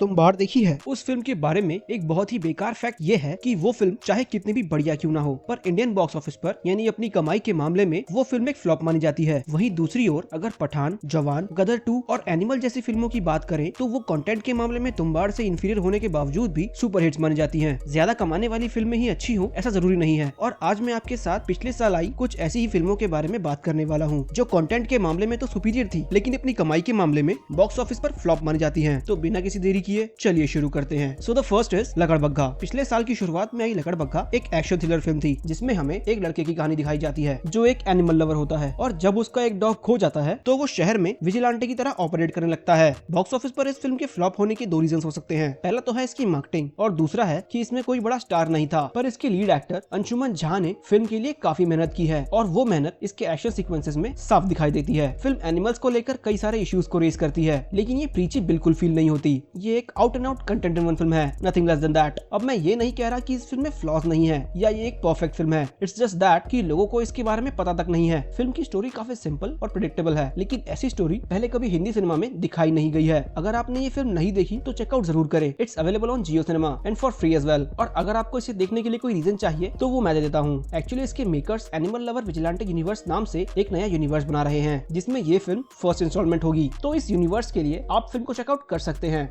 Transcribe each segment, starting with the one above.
तुम बाहर देखी है। उस फिल्म के बारे में एक बहुत ही बेकार फैक्ट ये है कि वो फिल्म चाहे कितनी भी बढ़िया क्यों ना हो, पर इंडियन बॉक्स ऑफिस पर यानी अपनी कमाई के मामले में वो फिल्म एक फ्लॉप मानी जाती है। वहीं दूसरी ओर अगर पठान, जवान, गदर 2 और एनिमल जैसी फिल्मों की बात करें तो वो कंटेंट के मामले में तुम्बाड़ से इंफीरियर होने के बावजूद भी सुपर हिट्स मानी जाती हैं। ज्यादा कमाने वाली फिल्में ही अच्छी हो ऐसा जरूरी नहीं है। और आज मैं आपके साथ पिछले साल आई कुछ ऐसी ही फिल्मों के बारे में बात करने वाला हूँ जो कंटेंट के मामले में तो सुपीरियर थी लेकिन अपनी कमाई के मामले में बॉक्स ऑफिस पर फ्लॉप मानी जाती है। तो बिना किसी देरी किए चलिए शुरू करते हैं। सो द फर्स्ट इज लकड़बग्घा। पिछले साल की शुरुआत में आई लकड़बग्घा एक एक्शन थ्रिलर फिल्म थी जिसमें हमें एक लड़के की कहानी दिखाई जाती है जो एक एनिमल लवर होता है और जब उसका एक डॉग खो जाता है तो वो शहर में विजिलेंटे की तरह ऑपरेट करने लगता है। बॉक्स ऑफिस पर इस फिल्म के फ्लॉप होने के दो रीजन हो सकते हैं। पहला तो है इसकी मार्केटिंग और दूसरा है कि इसमें कोई बड़ा स्टार नहीं था, पर इसके लीड एक्टर अंशुमन झा ने फिल्म के लिए काफी मेहनत की है और वो मेहनत इसके एक्शन सीक्वेंसेस में साफ दिखाई देती है। फिल्म एनिमल्स को लेकर कई सारे इश्यूज को रेज करती है लेकिन ये प्रीची बिल्कुल फील नहीं होती। ये एक out and out content driven film है, नथिंग लेस देन दैट। अब मैं ये नहीं कह रहा कि इस फिल्म में फ्लॉज नहीं है या ये एक परफेक्ट फिल्म है। इट्स जस्ट दैट कि लोगों को इसके बारे में पता तक नहीं है। फिल्म की स्टोरी काफी सिंपल और प्रेडिक्टेबल है लेकिन ऐसी स्टोरी पहले कभी हिंदी सिनेमा में दिखाई नहीं गई है। अगर आपने ये फिल्म नहीं देखी तो चेकआउट जरूर करें। It's available on Jio cinema and for free as well. और अगर आपको इसे देखने के लिए कोई रीजन चाहिए तो वो मैं दे देता हूँ। एक्चुअली इसके makers animal lover vigilante universe नाम से एक नया यूनिवर्स बना रहे हैं जिसमें ये फिल्म फर्स्ट इंस्टॉलमेंट होगी। तो इस यूनिवर्स के लिए आप फिल्म को चेकआउट कर सकते हैं।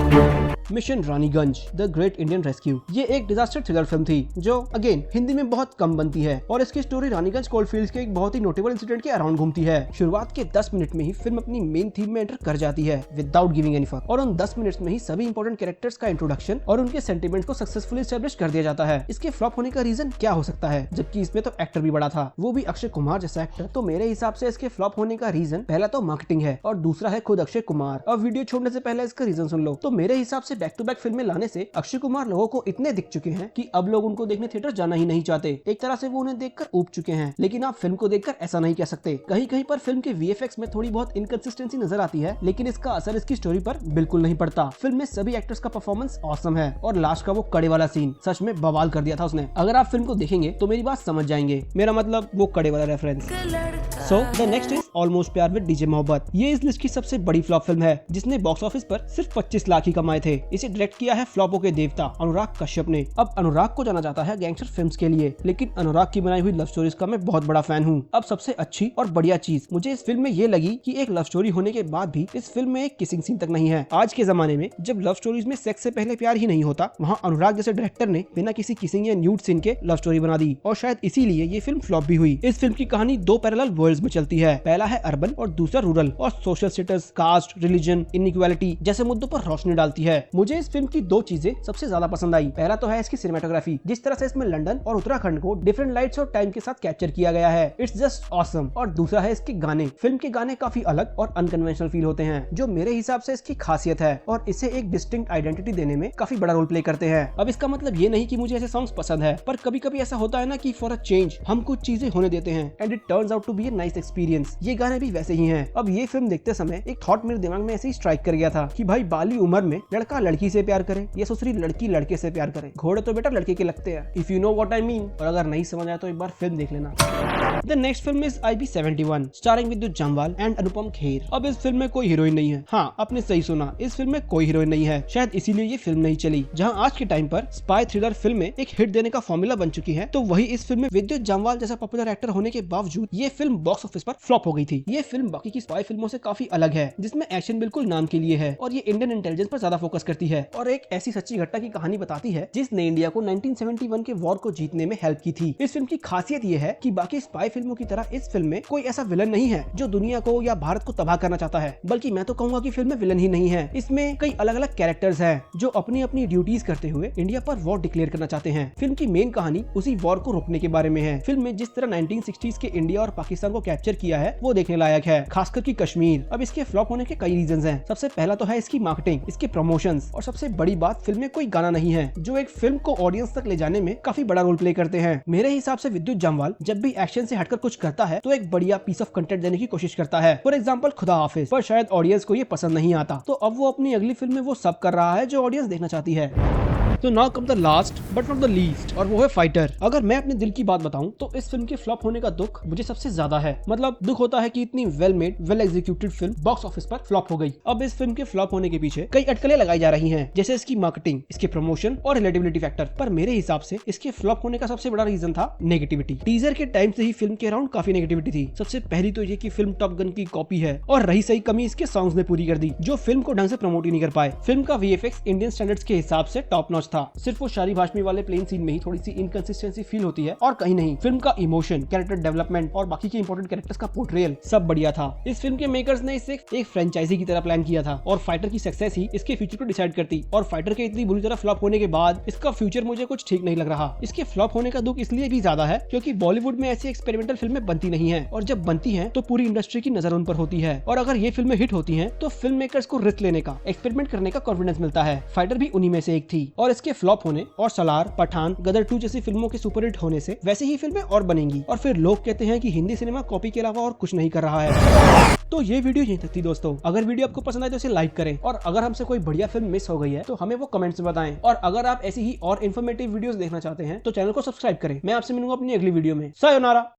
Mission Raniganj the great Indian rescue. ये एक डिजास्टर थ्रिलर फिल्म थी जो अगेन हिंदी में बहुत कम बनती है और इसकी स्टोरी रानीगंज कोलफील्ड्स के एक बहुत ही नोटेबल इंसिडेंट के अराउंड घूमती है। शुरुआत के 10 मिनट में ही फिल्म अपनी मेन थीम में एंटर कर जाती है विदाउट गिविंग एनी फक और उन 10 मिनट्स में ही सभी इंपॉर्टेंट कैरेक्टर्स का इंट्रोडक्शन और उनके सेंटिमेंट्स को सक्सेसफुली एस्टैब्लिश कर दिया जाता है। इसके फ्लॉप होने का रीजन क्या हो सकता है जबकि इसमें तो एक्टर भी बड़ा था, वो भी अक्षय कुमार जैसा एक्टर। तो मेरे हिसाब से इसके फ्लॉप होने का रीजन पहला तो मार्केटिंग है और दूसरा है खुद अक्षय कुमार। अब वीडियो छोड़ने से पहले इसका रीजन सुन लो। तो मेरे हिसाब से बैक टू बैक फिल्में लाने से अक्षय कुमार लोगों को इतने दिख चुके हैं कि अब लोग उनको देखने थिएटर जाना ही नहीं चाहते। एक तरह से वो उन्हें देखकर ऊब चुके हैं। लेकिन आप फिल्म को देखकर ऐसा नहीं कह सकते। कहीं कहीं पर फिल्म के वीएफएक्स में थोड़ी बहुत इनकंसिस्टेंसी नजर आती है लेकिन इसका असर इसकी स्टोरी पर बिल्कुल नहीं पड़ता। फिल्म में सभी एक्टर्स का परफॉर्मेंस ऑसम है और लास्ट का वो कड़े वाला सीन सच में बवाल कर दिया था उसने। अगर आप फिल्म को देखेंगे तो मेरी बात समझ जाएंगे, मेरा मतलब वो कड़े वाला reference. So the next is almost प्यार विद डीजे मोहब्बत। ये इस लिस्ट की सबसे बड़ी फ्लॉप फिल्म है जिसने बॉक्स ऑफिस पर सिर्फ 25 लाख ही कमाए थे। इसे डायरेक्ट किया है फ्लॉपों के देवता अनुराग कश्यप ने। अब अनुराग को जाना जाता है गैंगस्टर फिल्म्स के लिए लेकिन अनुराग की बनाई हुई लव स्टोरीज का मैं बहुत बड़ा फैन हूँ। अब सबसे अच्छी और बढ़िया चीज मुझे इस फिल्म में ये लगी कि एक लव स्टोरी होने के बाद भी इस फिल्म में एक किसिंग सीन तक नहीं है। आज के जमाने में जब लव स्टोरीज में सेक्स से पहले प्यार ही नहीं होता, वहाँ अनुराग जैसे डायरेक्टर ने बिना किसी किसिंग या न्यूड सीन के लव स्टोरी बना दी और शायद इसीलिए ये फिल्म फ्लॉप भी हुई। इस फिल्म की कहानी दो पैरेलल वर्ल्ड्स में चलती है। पहला है अर्बन और दूसरा रूरल और social status, caste, religion, inequality जैसे मुद्दों पर रोशनी डालती है। मुझे इस फिल्म की दो चीजें सबसे ज्यादा पसंद आई। पहला तो है इसकी सिनेमेटोग्राफी, जिस तरह से इसमें लंदन और उत्तराखंड को डिफरेंट लाइट्स और टाइम के साथ कैप्चर किया गया है। It's just awesome. और दूसरा है इसके गाने। फिल्म के गाने काफी अलग और अनकन्वेंशनल फील होते हैं जो मेरे हिसाब से इसकी खासियत है और इसे एक डिस्टिंक्ट आइडेंटिटी देने में काफी बड़ा रोल प्ले करते हैं। अब इसका मतलब ये नहीं कि मुझे ऐसे सॉन्ग्स पसंद है, पर कभी कभी ऐसा होता है ना कि फॉर अ चेंज हम कुछ चीजें होने देते हैं and it turns out to be a nice experience. ये गाने भी वैसे ही हैं। अब ये फिल्म देखते समय एक थॉट मेरे दिमाग में ऐसे ही स्ट्राइक कर गया था कि भाई बाली उम्र में लड़का लड़की से प्यार करे या दूसरी लड़की लड़के से प्यार करे। घोड़े तो बेटा लड़के के लगते हैं, if you know what I mean. और अगर नहीं समझ आया तो एक बार फिल्म देख लेना। The next film is IB71 starring विद्युत जम्वाल एंड अनुपम खेर। अब इस फिल्म में कोई हीरोइन नहीं है। हाँ, आपने सही सुना, इस फिल्म में कोई हीरोइन नहीं है। शायद इसीलिए ये फिल्म नहीं चली। जहाँ आज के टाइम पर स्पाई थ्रिलर फिल्में एक हिट देने का फॉर्मूला बन चुकी है, तो वही इस फिल्म में विद्युत जम्वाल जैसा पॉपुलर एक्टर होने के बावजूद ये फिल्म बॉक्स ऑफिस पर फ्लॉप हो गई थी। ये फिल्म बाकी की स्पाई फिल्मों से काफी अलग है जिसमें एक्शन बिल्कुल नाम के लिए है और ये इंडियन इंटेलिजेंस पर ज्यादा फोकस करती है और एक ऐसी सच्ची घटना की कहानी बताती है जिसने इंडिया को 1971 के वॉर को जीतने में हेल्प की थी। इस फिल्म की खासियत ये है कि बाकी स्पाई फिल्मों की तरह इस फिल्म में कोई ऐसा विलन नहीं है जो दुनिया को या भारत को तबाह करना चाहता है, बल्कि मैं तो कहूंगा कि फिल्म में विलन ही नहीं है। इसमें कई अलग अलग कैरेक्टर्स हैं जो अपनी अपनी ड्यूटीज करते हुए इंडिया पर वॉर डिक्लेयर करना चाहते हैं। फिल्म की मेन कहानी उसी वॉर को रोकने के बारे में है। फिल्म में जिस तरह 1960s के इंडिया और पाकिस्तान को कैप्चर किया है वो देखने लायक है, खासकर की कश्मीर। अब इसके फ्लॉप होने के कई रीजंस हैं। सबसे पहला तो है इसकी मार्केटिंग, इसके प्रमोशंस और सबसे बड़ी बात फिल्म में कोई गाना नहीं है जो एक फिल्म को ऑडियंस तक ले जाने में काफी बड़ा रोल प्ले करते हैं। मेरे हिसाब से विद्युत जम्वाल जब भी एक्शन से हटकर कुछ करता है तो एक बढ़िया पीस ऑफ कंटेंट देने की कोशिश करता है। फॉर एग्जांपल खुदा हाफिज, पर शायद ऑडियंस को ये पसंद नहीं आता, तो अब वो अपनी अगली फिल्म में वो सब कर रहा है जो ऑडियंस देखना चाहती है। तो now come the last but not the least, और वो है फाइटर। अगर मैं अपने दिल की बात बताऊं तो इस फिल्म के फ्लॉप होने का दुख मुझे सबसे ज्यादा है। मतलब दुख होता है कि इतनी well made well executed film box office पर फ्लॉप हो गई। अब इस फिल्म के फ्लॉप होने के पीछे कई अटकलें लगाई जा रही हैं, जैसे इसकी मार्केटिंग, इसके प्रमोशन और रिलेटेबिलिटी फैक्टर। पर मेरे हिसाब से इसके फ्लॉप होने का सबसे बड़ा रीजन था नेगेटिविटी। टीजर के टाइम से ही फिल्म के अराउंड काफी नेगेटिविटी थी। सबसे पहली तो ये कि फिल्म टॉप गन की कॉपी है, और रही सही कमी इसके सॉन्ग्स ने पूरी कर दी, जो फिल्म को ढंग से प्रमोट ही नहीं कर पाए। फिल्म का वीएफएक्स इंडियन स्टैंडर्ड्स के हिसाब से टॉप नॉच था। सिर्फ वो शारी भाषमी वाले प्लेन सीन में ही थोड़ी सी इनकंसिस्टेंसी फील होती है, और कहीं नहीं। फिल्म का इमोशन, कैरेक्टर डेवलपमेंट और बाकी के इंपॉर्टेंट कैरेक्टर्स का पोर्ट्रेयल सब बढ़िया था। इस फिल्म के मेकर्स ने इसे एक फ्रेंचाइजी की तरह प्लान किया था, और फाइटर की सक्सेस ही इसके फ्यूचर को डिसाइड करती। और फाइटर के इतनी बुरी तरह फ्लॉप होने के बाद इसका फ्यूचर मुझे कुछ ठीक नहीं लग रहा। इसके फ्लॉप होने का दुख इसलिए भी ज्यादा है क्योंकि बॉलीवुड में ऐसी एक्सपेरिमेंटल फिल्में बनती नहीं है, और जब बनती हैं तो पूरी इंडस्ट्री की नजर उन पर होती है। और अगर ये फिल्में हिट होती हैं तो फिल्म मेकर्स को रिस्क लेने का, एक्सपेरिमेंट करने का कॉन्फिडेंस मिलता है। फाइटर भी उन्हीं में से एक थी, और इसके फ्लॉप होने और सलार, पठान, गदर 2 जैसी फिल्मों के सुपरहिट होने से वैसे ही फिल्में और बनेंगी, और फिर लोग कहते हैं कि हिंदी सिनेमा कॉपी के अलावा और कुछ नहीं कर रहा है। तो ये वीडियो यहीं तक थी दोस्तों। अगर वीडियो आपको पसंद आए तो इसे लाइक करें, और अगर हमसे कोई बढ़िया फिल्म मिस हो गई है तो हमें वो कमेंट्स में बताएं। और अगर आप ऐसी ही और इन्फॉर्मेटिव वीडियोस देखना चाहते हैं तो चैनल को सब्सक्राइब करें। मैं आपसे मिलूंगा अपनी अगली वीडियो में। सायोनारा।